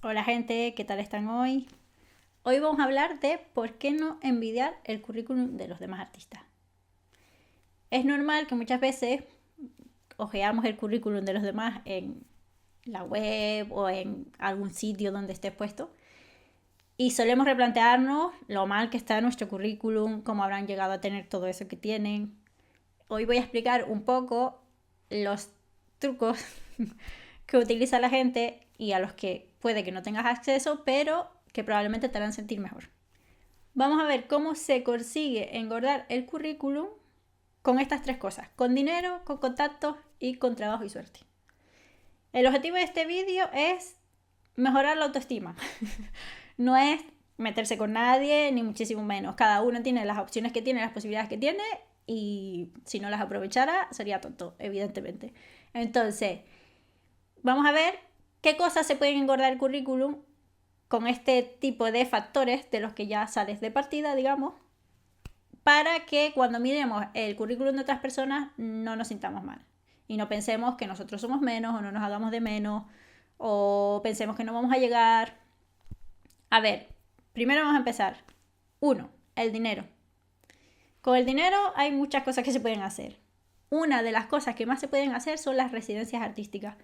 Hola gente, ¿qué tal están hoy? Hoy vamos a hablar de por qué no envidiar el currículum de los demás artistas. Es normal que muchas veces ojeamos el currículum de los demás en la web o en algún sitio donde esté puesto y solemos replantearnos lo mal que está nuestro currículum, cómo habrán llegado a tener todo eso que tienen. Hoy voy a explicar un poco los trucos que utiliza la gente y a los que puede que no tengas acceso, pero que probablemente te harán sentir mejor. Vamos a ver cómo se consigue engordar el currículum con estas tres cosas: con dinero, con contactos y con trabajo y suerte. El objetivo de este vídeo es mejorar la autoestima. No es meterse con nadie, ni muchísimo menos. Cada uno tiene las opciones que tiene, las posibilidades que tiene, y si no las aprovechara sería tonto, evidentemente. Entonces, vamos a ver qué cosas se pueden engordar el currículum con este tipo de factores de los que ya sales de partida, digamos, para que cuando miremos el currículum de otras personas no nos sintamos mal y no pensemos que nosotros somos menos o no nos hagamos de menos o pensemos que no vamos a llegar. A ver, primero vamos a empezar. 1. El dinero. Con el dinero hay muchas cosas que se pueden hacer. Una de las cosas que más se pueden hacer son las residencias artísticas.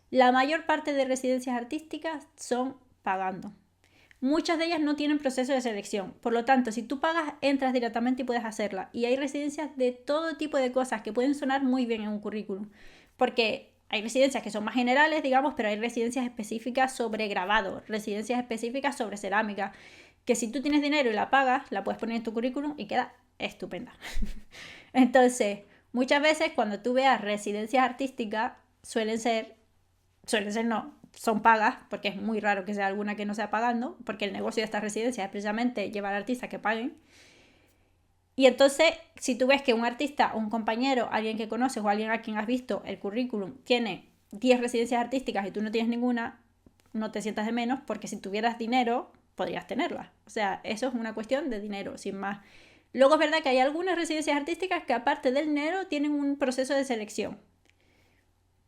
La mayor parte de residencias artísticas son pagando. Muchas de ellas no tienen proceso de selección, por lo tanto, si tú pagas, entras directamente y puedes hacerla. Y hay residencias de todo tipo de cosas que pueden sonar muy bien en un currículum, porque hay residencias que son más generales, digamos, pero hay residencias específicas sobre grabado, residencias específicas sobre cerámica, que si tú tienes dinero y la pagas, la puedes poner en tu currículum y queda estupenda. Entonces, muchas veces cuando tú veas residencias artísticas, son pagas, porque es muy raro que sea alguna que no sea pagando, porque el negocio de estas residencias es precisamente llevar artistas que paguen. Y entonces, si tú ves que un artista, un compañero, alguien que conoces o alguien a quien has visto el currículum tiene 10 residencias artísticas y tú no tienes ninguna, no te sientas de menos, porque si tuvieras dinero, podrías tenerlas. O sea, eso es una cuestión de dinero, sin más. Luego es verdad que hay algunas residencias artísticas que aparte del dinero tienen un proceso de selección.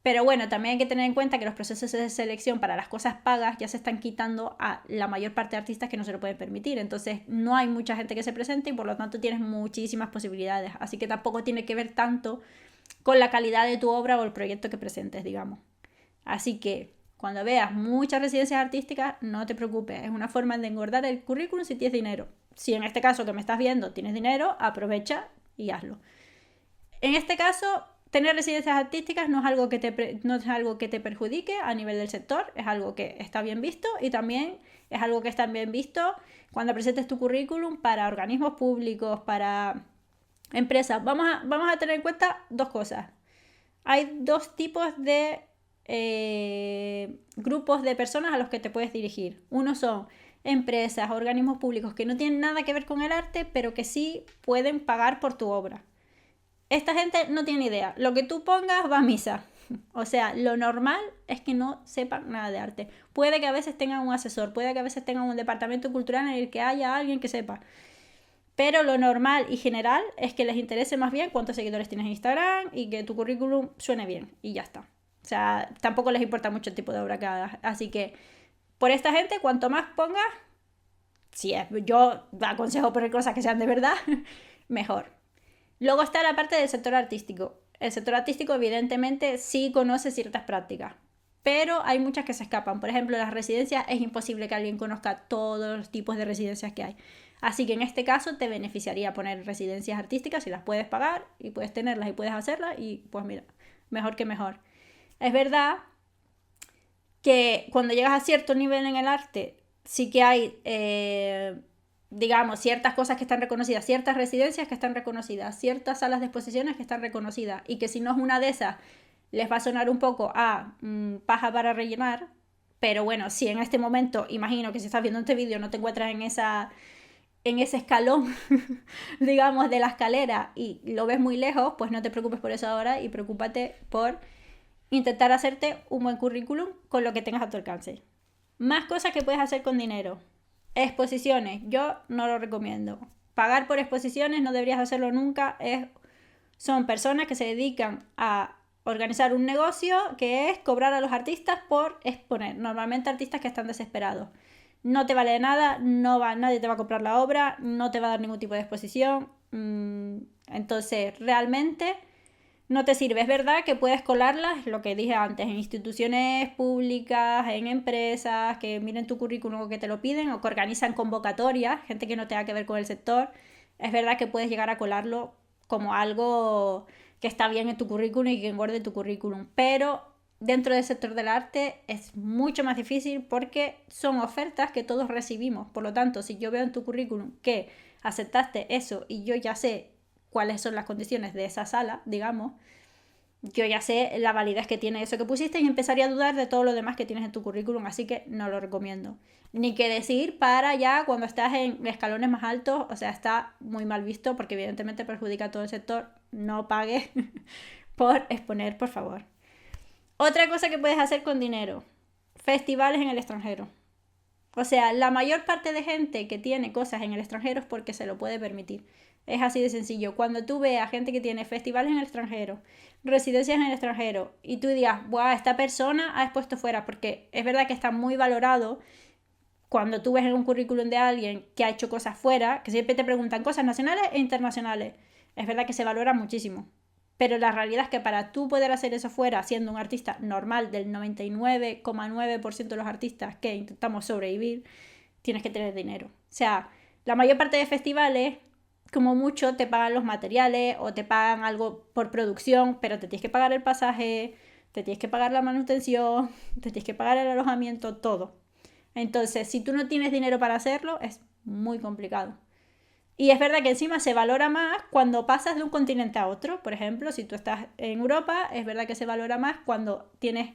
Pero bueno, también hay que tener en cuenta que los procesos de selección para las cosas pagas ya se están quitando a la mayor parte de artistas que no se lo pueden permitir. Entonces no hay mucha gente que se presente y por lo tanto tienes muchísimas posibilidades. Así que tampoco tiene que ver tanto con la calidad de tu obra o el proyecto que presentes, digamos. Así que cuando veas muchas residencias artísticas, no te preocupes. Es una forma de engordar el currículum si tienes dinero. Si en este caso que me estás viendo tienes dinero, aprovecha y hazlo. En este caso, tener residencias artísticas no es algo que te perjudique a nivel del sector, es algo que está bien visto y también es algo que está bien visto cuando presentes tu currículum para organismos públicos, para empresas. Vamos a tener en cuenta dos cosas. Hay dos tipos de grupos de personas a los que te puedes dirigir. Uno son empresas, organismos públicos que no tienen nada que ver con el arte, pero que sí pueden pagar por tu obra. Esta gente no tiene idea. Lo que tú pongas va a misa. O sea, lo normal es que no sepan nada de arte. Puede que a veces tengan un asesor, puede que a veces tengan un departamento cultural en el que haya alguien que sepa. Pero lo normal y general es que les interese más bien cuántos seguidores tienes en Instagram y que tu currículum suene bien. Y ya está. O sea, tampoco les importa mucho el tipo de obra que hagas. Así que, por esta gente, cuanto más pongas, yo aconsejo poner cosas que sean de verdad, mejor. Luego está la parte del sector artístico. El sector artístico evidentemente sí conoce ciertas prácticas, pero hay muchas que se escapan. Por ejemplo, las residencias es imposible que alguien conozca todos los tipos de residencias que hay. Así que en este caso te beneficiaría poner residencias artísticas si las puedes pagar y puedes tenerlas y puedes hacerlas y pues mira, mejor que mejor. Es verdad que cuando llegas a cierto nivel en el arte sí que hay digamos, ciertas cosas que están reconocidas, ciertas residencias que están reconocidas, ciertas salas de exposiciones que están reconocidas y que si no es una de esas les va a sonar un poco a paja para rellenar, pero bueno, si en este momento, imagino que si estás viendo este vídeo no te encuentras en ese escalón, digamos, de la escalera y lo ves muy lejos, pues no te preocupes por eso ahora y preocúpate por intentar hacerte un buen currículum con lo que tengas a tu alcance. Más cosas que puedes hacer con dinero. Exposiciones, yo no lo recomiendo. Pagar por exposiciones no deberías hacerlo nunca. Son personas que se dedican a organizar un negocio que es cobrar a los artistas por exponer. Normalmente artistas que están desesperados. No te vale de nada, nadie te va a comprar la obra, no te va a dar ningún tipo de exposición. Entonces, realmente no te sirve. Es verdad que puedes colarlas, lo que dije antes, en instituciones públicas, en empresas, que miren tu currículum o que te lo piden, o que organizan convocatorias, gente que no tenga que ver con el sector. Es verdad que puedes llegar a colarlo como algo que está bien en tu currículum y que engorde tu currículum, pero dentro del sector del arte es mucho más difícil porque son ofertas que todos recibimos. Por lo tanto, si yo veo en tu currículum que aceptaste eso y yo ya sé cuáles son las condiciones de esa sala, digamos, yo ya sé la validez que tiene eso que pusiste y empezaría a dudar de todo lo demás que tienes en tu currículum, así que no lo recomiendo. Ni que decir para ya cuando estás en escalones más altos, o sea, está muy mal visto porque evidentemente perjudica a todo el sector. No pagues por exponer, por favor. Otra cosa que puedes hacer con dinero, festivales en el extranjero. O sea, la mayor parte de gente que tiene cosas en el extranjero es porque se lo puede permitir. Es así de sencillo. Cuando tú veas gente que tiene festivales en el extranjero, residencias en el extranjero, y tú digas, ¡buah! Esta persona ha expuesto fuera, porque es verdad que está muy valorado cuando tú ves en un currículum de alguien que ha hecho cosas fuera, que siempre te preguntan cosas nacionales e internacionales. Es verdad que se valora muchísimo. Pero la realidad es que para tú poder hacer eso fuera, siendo un artista normal del 99,9% de los artistas que intentamos sobrevivir, tienes que tener dinero. O sea, la mayor parte de festivales, como mucho, te pagan los materiales o te pagan algo por producción, pero te tienes que pagar el pasaje, te tienes que pagar la manutención, te tienes que pagar el alojamiento, todo. Entonces, si tú no tienes dinero para hacerlo, es muy complicado. Y es verdad que encima se valora más cuando pasas de un continente a otro. Por ejemplo, si tú estás en Europa, es verdad que se valora más cuando tienes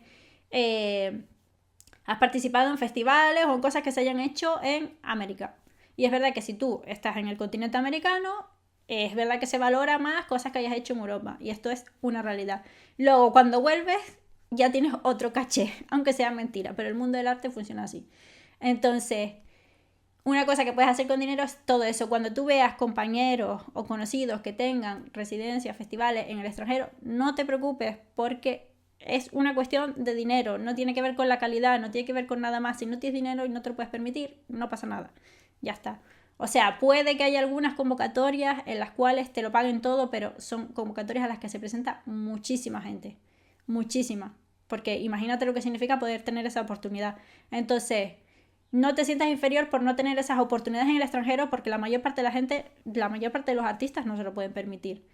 has participado en festivales o en cosas que se hayan hecho en América. Y es verdad que si tú estás en el continente americano, es verdad que se valora más cosas que hayas hecho en Europa. Y esto es una realidad. Luego, cuando vuelves, ya tienes otro caché, aunque sea mentira. Pero el mundo del arte funciona así. Entonces, una cosa que puedes hacer con dinero es todo eso. Cuando tú veas compañeros o conocidos que tengan residencias, festivales en el extranjero, no te preocupes porque es una cuestión de dinero. No tiene que ver con la calidad, no tiene que ver con nada más. Si no tienes dinero y no te lo puedes permitir, no pasa nada. Ya está. O sea, puede que haya algunas convocatorias en las cuales te lo paguen todo, pero son convocatorias a las que se presenta muchísima gente. Muchísima. Porque imagínate lo que significa poder tener esa oportunidad. Entonces, no te sientas inferior por no tener esas oportunidades en el extranjero porque la mayor parte de la gente, la mayor parte de los artistas no se lo pueden permitir.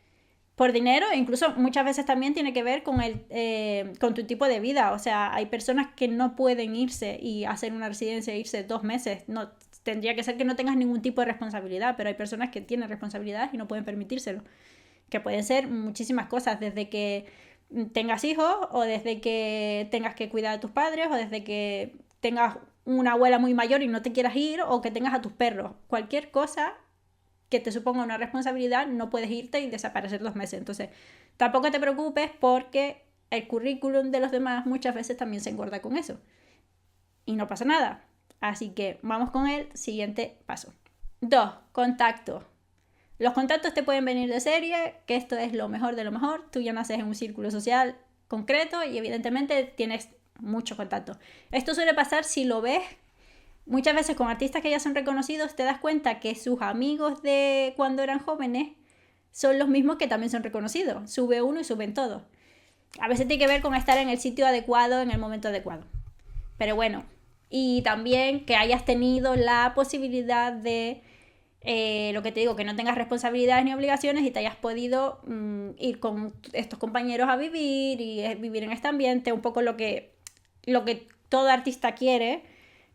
Por dinero, e incluso muchas veces también tiene que ver con tu tipo de vida. O sea, hay personas que no pueden irse y hacer una residencia e irse 2 meses. No, tendría que ser que no tengas ningún tipo de responsabilidad, pero hay personas que tienen responsabilidades y no pueden permitírselo. Que pueden ser muchísimas cosas, desde que tengas hijos o desde que tengas que cuidar a tus padres o desde que tengas una abuela muy mayor y no te quieras ir o que tengas a tus perros. Cualquier cosa que te suponga una responsabilidad, no puedes irte y desaparecer 2 meses. Entonces, tampoco te preocupes porque el currículum de los demás muchas veces también se engorda con eso. Y no pasa nada. Así que vamos con el siguiente paso. 2. Contactos. Los contactos te pueden venir de serie, que esto es lo mejor de lo mejor. Tú ya naces en un círculo social concreto y evidentemente tienes muchos contactos. Esto suele pasar si lo ves muchas veces con artistas que ya son reconocidos, te das cuenta que sus amigos de cuando eran jóvenes son los mismos que también son reconocidos. Sube uno y suben todos. A veces tiene que ver con estar en el sitio adecuado, en el momento adecuado. Pero bueno, y también que hayas tenido la posibilidad de, lo que te digo, que no tengas responsabilidades ni obligaciones y te hayas podido ir con estos compañeros a vivir y vivir en este ambiente, un poco lo que todo artista quiere,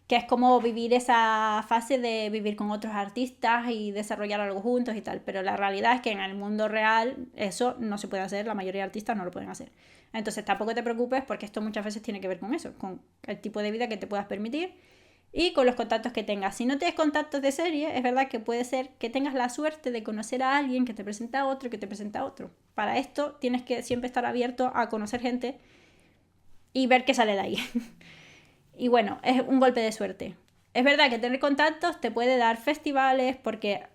que es como vivir esa fase de vivir con otros artistas y desarrollar algo juntos y tal, pero la realidad es que en el mundo real eso no se puede hacer, la mayoría de artistas no lo pueden hacer. Entonces tampoco te preocupes porque esto muchas veces tiene que ver con eso, con el tipo de vida que te puedas permitir y con los contactos que tengas. Si no tienes contactos de serie, es verdad que puede ser que tengas la suerte de conocer a alguien que te presenta a otro, que te presenta a otro. Para esto tienes que siempre estar abierto a conocer gente y ver qué sale de ahí. Y bueno, es un golpe de suerte. Es verdad que tener contactos te puede dar festivales porque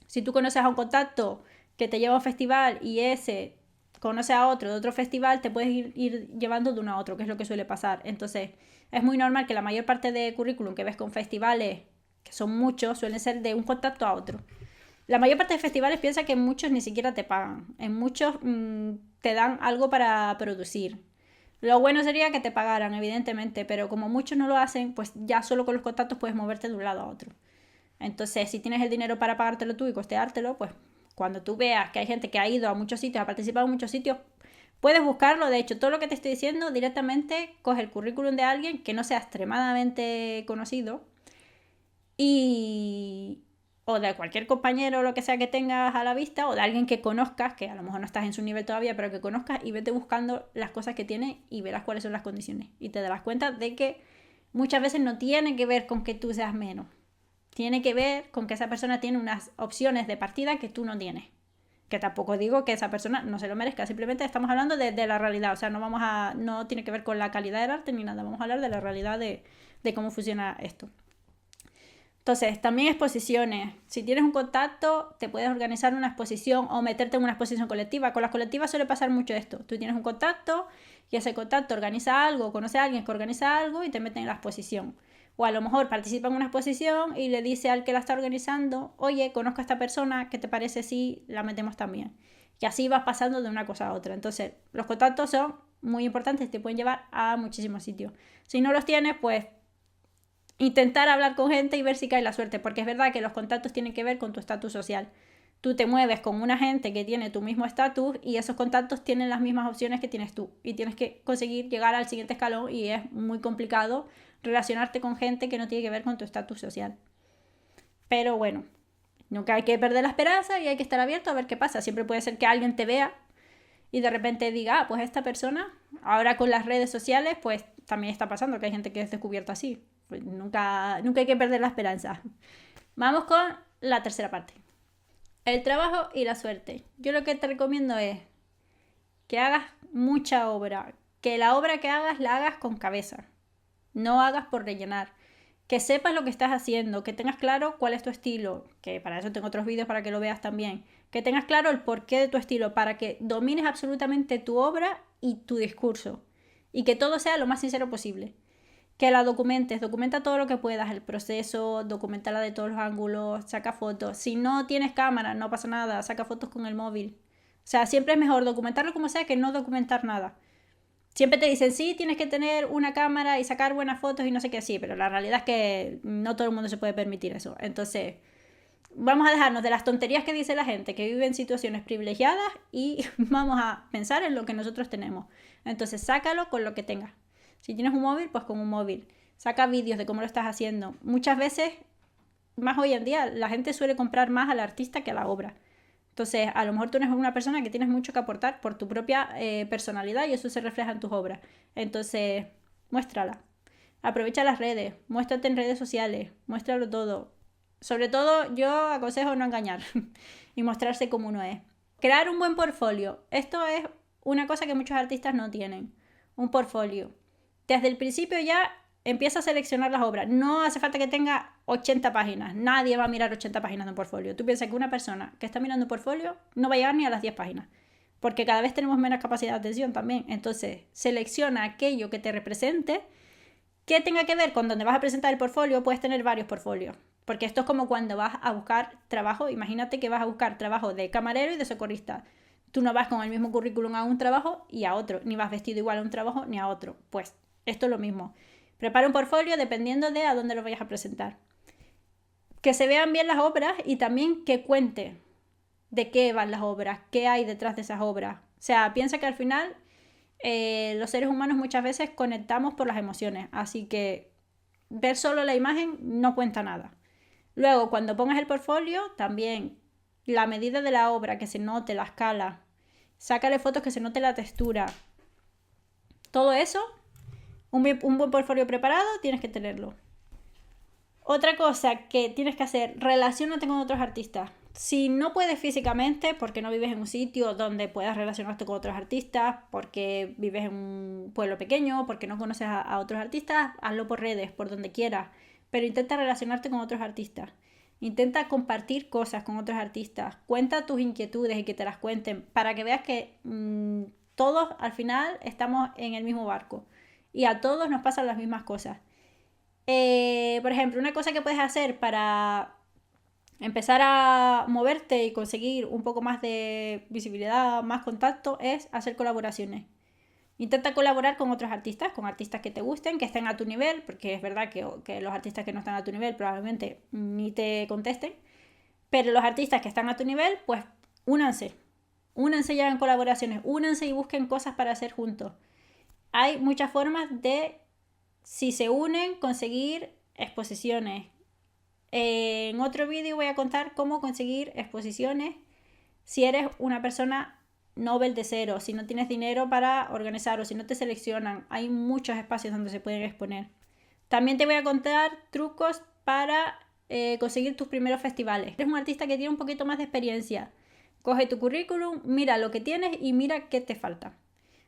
si tú conoces a un contacto que te lleva a un festival y ese conoces a otro de otro festival, te puedes ir llevando de uno a otro, que es lo que suele pasar. Entonces, es muy normal que la mayor parte de currículum que ves con festivales, que son muchos, suelen ser de un contacto a otro. La mayor parte de festivales piensa que en muchos ni siquiera te pagan. En muchos te dan algo para producir. Lo bueno sería que te pagaran, evidentemente, pero como muchos no lo hacen, pues ya solo con los contactos puedes moverte de un lado a otro. Entonces, si tienes el dinero para pagártelo tú y costeártelo, pues cuando tú veas que hay gente que ha ido a muchos sitios, ha participado en muchos sitios, puedes buscarlo. De hecho, todo lo que te estoy diciendo, directamente coge el currículum de alguien que no sea extremadamente conocido y o de cualquier compañero o lo que sea que tengas a la vista, o de alguien que conozcas, que a lo mejor no estás en su nivel todavía, pero que conozcas, y vete buscando las cosas que tiene y verás cuáles son las condiciones. Y te darás cuenta de que muchas veces no tiene que ver con que tú seas menos. Tiene que ver con que esa persona tiene unas opciones de partida que tú no tienes. Que tampoco digo que esa persona no se lo merezca, simplemente estamos hablando de la realidad. O sea, no tiene que ver con la calidad del arte ni nada, vamos a hablar de la realidad de cómo funciona esto. Entonces, también exposiciones. Si tienes un contacto, te puedes organizar una exposición o meterte en una exposición colectiva. Con las colectivas suele pasar mucho esto. Tú tienes un contacto y ese contacto organiza algo, conoce a alguien que organiza algo y te mete en la exposición. O a lo mejor participa en una exposición y le dice al que la está organizando, oye, conozco a esta persona, ¿qué te parece si la metemos también? Y así vas pasando de una cosa a otra. Entonces, los contactos son muy importantes y te pueden llevar a muchísimos sitios. Si no los tienes, pues intentar hablar con gente y ver si cae la suerte, porque es verdad que los contactos tienen que ver con tu estatus social. Tú te mueves con una gente que tiene tu mismo estatus y esos contactos tienen las mismas opciones que tienes tú y tienes que conseguir llegar al siguiente escalón y es muy complicado relacionarte con gente que no tiene que ver con tu estatus social. Pero bueno, nunca hay que perder la esperanza y hay que estar abierto a ver qué pasa. Siempre puede ser que alguien te vea y de repente diga, pues esta persona, ahora con las redes sociales, pues también está pasando que hay gente que es descubierta así. Pues nunca hay que perder la esperanza. Vamos con la tercera parte. El trabajo y la suerte. Yo lo que te recomiendo es que hagas mucha obra. Que la obra que hagas la hagas con cabeza. No hagas por rellenar. Que sepas lo que estás haciendo. Que tengas claro cuál es tu estilo. Que para eso tengo otros vídeos para que lo veas también. Que tengas claro el porqué de tu estilo. Para que domines absolutamente tu obra y tu discurso. Y que todo sea lo más sincero posible. Que la documenta todo lo que puedas, el proceso, documentala de todos los ángulos, saca fotos. Si no tienes cámara, no pasa nada, saca fotos con el móvil. O sea, siempre es mejor documentarlo como sea que no documentar nada. Siempre te dicen, sí, tienes que tener una cámara y sacar buenas fotos y no sé qué, sí, pero la realidad es que no todo el mundo se puede permitir eso. Entonces, vamos a dejarnos de las tonterías que dice la gente que vive en situaciones privilegiadas y vamos a pensar en lo que nosotros tenemos. Entonces, sácalo con lo que tengas. Si tienes un móvil, pues con un móvil. Saca vídeos de cómo lo estás haciendo. Muchas veces, más hoy en día, la gente suele comprar más al artista que a la obra. Entonces, a lo mejor tú eres una persona que tienes mucho que aportar por tu propia personalidad y eso se refleja en tus obras. Entonces, muéstrala. Aprovecha las redes, muéstrate en redes sociales, muéstralo todo. Sobre todo, yo aconsejo no engañar y mostrarse como uno es. Crear un buen portfolio. Esto es una cosa que muchos artistas no tienen. Un portfolio. Desde el principio ya empieza a seleccionar las obras. No hace falta que tenga 80 páginas. Nadie va a mirar 80 páginas de un portfolio. Tú piensas que una persona que está mirando un portfolio no va a llegar ni a las 10 páginas. Porque cada vez tenemos menos capacidad de atención también. Entonces, selecciona aquello que te represente, que tenga que ver con donde vas a presentar el portfolio. Puedes tener varios portfolios. Porque esto es como cuando vas a buscar trabajo. Imagínate que vas a buscar trabajo de camarero y de socorrista. Tú no vas con el mismo currículum a un trabajo y a otro. Ni vas vestido igual a un trabajo ni a otro. Pues esto es lo mismo. Prepara un portfolio dependiendo de a dónde lo vayas a presentar. Que se vean bien las obras y también que cuente de qué van las obras, qué hay detrás de esas obras. O sea, piensa que al final los seres humanos muchas veces conectamos por las emociones. Así que ver solo la imagen no cuenta nada. Luego, cuando pongas el portfolio, también la medida de la obra, que se note la escala. Sácale fotos que se note la textura. Todo eso, un buen portfolio preparado, tienes que tenerlo. Otra cosa que tienes que hacer, relaciónate con otros artistas. Si no puedes físicamente, porque no vives en un sitio donde puedas relacionarte con otros artistas, porque vives en un pueblo pequeño, porque no conoces a otros artistas, hazlo por redes, por donde quieras. Pero intenta relacionarte con otros artistas. Intenta compartir cosas con otros artistas. Cuenta tus inquietudes y que te las cuenten para que veas que todos al final estamos en el mismo barco y a todos nos pasan las mismas cosas. Por ejemplo, una cosa que puedes hacer para empezar a moverte y conseguir un poco más de visibilidad, más contacto, es hacer colaboraciones. Intenta colaborar con otros artistas, con artistas que te gusten, que estén a tu nivel, porque es verdad que los artistas que no están a tu nivel probablemente ni te contesten, pero los artistas que están a tu nivel, pues únanse y hagan colaboraciones, únanse y busquen cosas para hacer juntos. Hay muchas formas de, si se unen, conseguir exposiciones. En otro vídeo voy a contar cómo conseguir exposiciones si eres una persona Nobel de cero, si no tienes dinero para organizar o si no te seleccionan. Hay muchos espacios donde se pueden exponer. También te voy a contar trucos para conseguir tus primeros festivales. Eres un artista que tiene un poquito más de experiencia. Coge tu currículum, mira lo que tienes y mira qué te falta.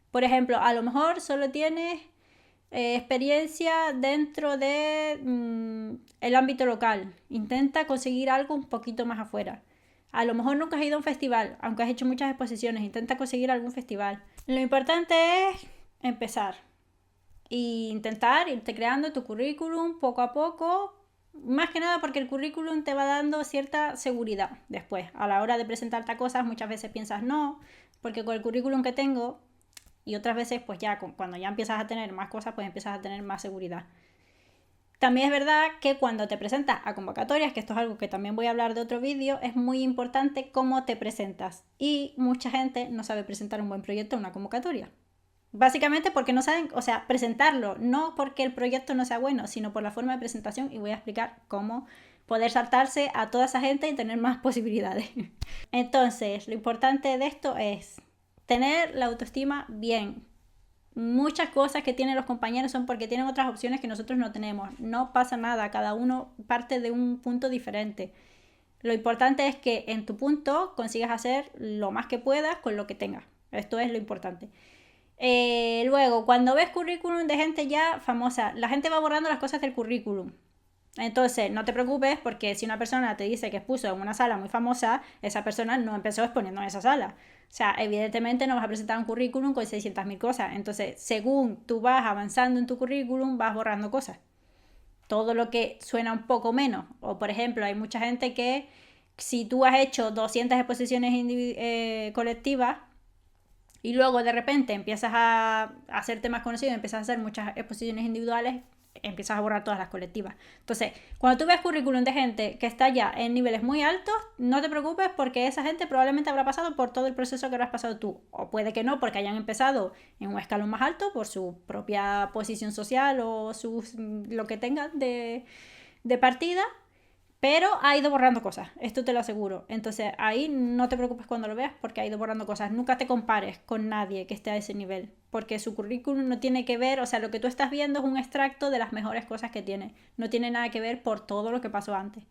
Por ejemplo, a lo mejor solo tienes experiencia dentro de el ámbito local. Intenta conseguir algo un poquito más afuera. A lo mejor nunca has ido a un festival, aunque has hecho muchas exposiciones. Intenta conseguir algún festival. Lo importante es empezar e intentar irte creando tu currículum poco a poco. Más que nada porque el currículum te va dando cierta seguridad después. A la hora de presentarte a cosas muchas veces piensas no, porque con el currículum que tengo y otras veces pues ya cuando ya empiezas a tener más cosas pues empiezas a tener más seguridad. También es verdad que cuando te presentas a convocatorias, que esto es algo que también voy a hablar de otro vídeo, es muy importante cómo te presentas. Y mucha gente no sabe presentar un buen proyecto en una convocatoria. Básicamente porque no saben, o sea, presentarlo, no porque el proyecto no sea bueno, sino por la forma de presentación, y voy a explicar cómo poder saltarse a toda esa gente y tener más posibilidades. Entonces, lo importante de esto es tener la autoestima bien. Muchas cosas que tienen los compañeros son porque tienen otras opciones que nosotros no tenemos. No pasa nada, cada uno parte de un punto diferente. Lo importante es que en tu punto consigas hacer lo más que puedas con lo que tengas. Esto es lo importante. Luego, cuando ves currículum de gente ya famosa, la gente va borrando las cosas del currículum. Entonces, no te preocupes porque si una persona te dice que expuso en una sala muy famosa, esa persona no empezó exponiendo en esa sala. O sea, evidentemente no vas a presentar un currículum con 600.000 cosas. Entonces, según tú vas avanzando en tu currículum, vas borrando cosas. Todo lo que suena un poco menos. O, por ejemplo, hay mucha gente que si tú has hecho 200 exposiciones colectivas y luego de repente empiezas a hacerte más conocido, empiezas a hacer muchas exposiciones individuales, empiezas a borrar todas las colectivas. Entonces, cuando tú ves currículum de gente que está ya en niveles muy altos, no te preocupes porque esa gente probablemente habrá pasado por todo el proceso que habrás pasado tú. O puede que no, porque hayan empezado en un escalón más alto por su propia posición social o lo que tengan de partida. Pero ha ido borrando cosas, esto te lo aseguro. Entonces ahí no te preocupes cuando lo veas porque ha ido borrando cosas. Nunca te compares con nadie que esté a ese nivel, porque su currículum no tiene que ver, o sea, lo que tú estás viendo es un extracto de las mejores cosas que tiene. No tiene nada que ver por todo lo que pasó antes.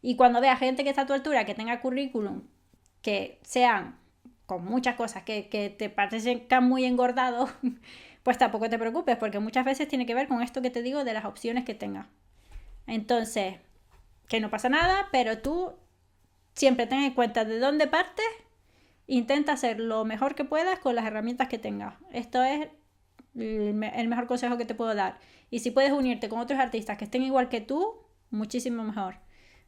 Y cuando veas gente que está a tu altura, que tenga currículum, que sean con muchas cosas que te parezcan muy engordados, pues tampoco te preocupes, porque muchas veces tiene que ver con esto que te digo de las opciones que tengas. Entonces, que no pasa nada, pero tú siempre ten en cuenta de dónde partes, intenta hacer lo mejor que puedas con las herramientas que tengas. Esto es el mejor consejo que te puedo dar. Y si puedes unirte con otros artistas que estén igual que tú, muchísimo mejor.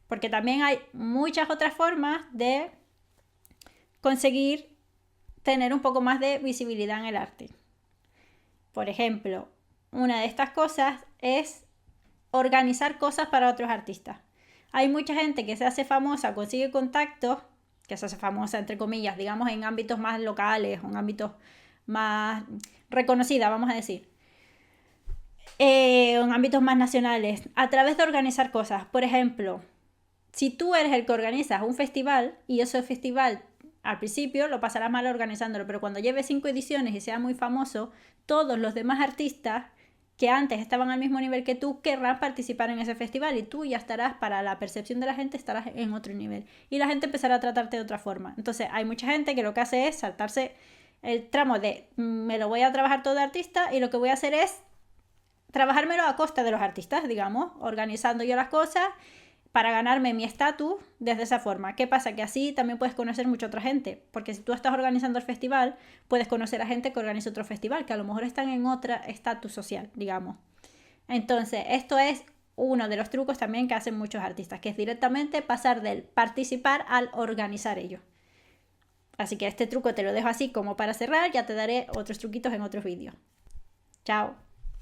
Porque también hay muchas otras formas de conseguir tener un poco más de visibilidad en el arte. Por ejemplo, una de estas cosas es organizar cosas para otros artistas. Hay mucha gente que se hace famosa, consigue contactos, que se hace famosa entre comillas, digamos en ámbitos más locales o en ámbitos más reconocida, vamos a decir, en ámbitos más nacionales, a través de organizar cosas. Por ejemplo, si tú eres el que organizas un festival y ese festival al principio lo pasarás mal organizándolo, pero cuando lleve 5 ediciones y sea muy famoso, todos los demás artistas que antes estaban al mismo nivel que tú querrán participar en ese festival y tú ya estarás, para la percepción de la gente, estarás en otro nivel y la gente empezará a tratarte de otra forma. Entonces hay mucha gente que lo que hace es saltarse el tramo de me lo voy a trabajar todo de artista y lo que voy a hacer es trabajármelo a costa de los artistas, digamos, organizando yo las cosas para ganarme mi estatus desde esa forma. ¿Qué pasa? Que así también puedes conocer mucha otra gente, porque si tú estás organizando el festival, puedes conocer a gente que organiza otro festival, que a lo mejor están en otro estatus social, digamos. Entonces, esto es uno de los trucos también que hacen muchos artistas, que es directamente pasar del participar al organizar ello. Así que este truco te lo dejo así como para cerrar, ya te daré otros truquitos en otros vídeos. Chao.